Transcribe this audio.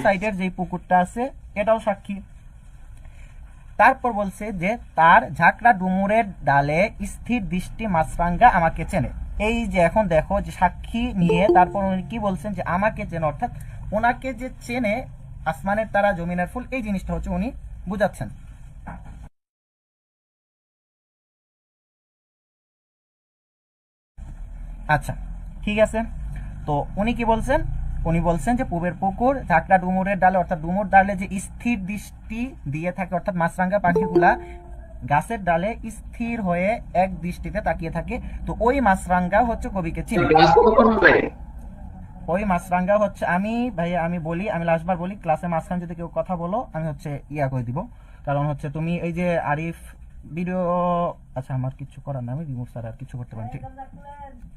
সাইডের যে পুকুরটা আছে এটাও সাক্ষী। তারপর বলছে যে তার ঝাঁকড়া ডুমুরের ডালে স্থির দৃষ্টি মাছরাঙ্গা আমাকে চেনে। এই যে এখন দেখো যে সাক্ষী নিয়ে তারপর উনি কি বলছেন যে আমাকে চেনে, অর্থাৎ ওনাকে যে চেনে আসমানের তারা জমিনের ফুল, এই জিনিসটা হচ্ছে উনি বুঝাচ্ছেন। আচ্ছা ঠিক আছে, তো উনি কি বলছেন, উনি বলছেন যে পূবের পুকুর ঝাঁকড়া ডুমুরের ডালে, অর্থাৎ ডুমুর ডালে যে স্থির দৃষ্টি দিয়ে থাকে, অর্থাৎ মাছরাঙ্গা পাখিগুলা গাছের ডালে স্থির হয়ে এক দৃষ্টিতে তাকিয়ে থাকে। তো ওই মাছরাঙ্গা হচ্ছে কবিকে চিনে। ওই মাছরাঙ্গা হচ্ছে আমি ভাইয়া আমি বলি, আমি লাস্টবার বলি, ক্লাসে মাঝখানে যদি কেউ কথা বলো আমি হচ্ছে ইয়া করে দিব, কারণ হচ্ছে তুমি এই যে আরিফ ভিডিও, আচ্ছা আমার কিছু করার না, আমি রিমুভ ছাড়া আর কিছু করতে পারি, ঠিক আছে।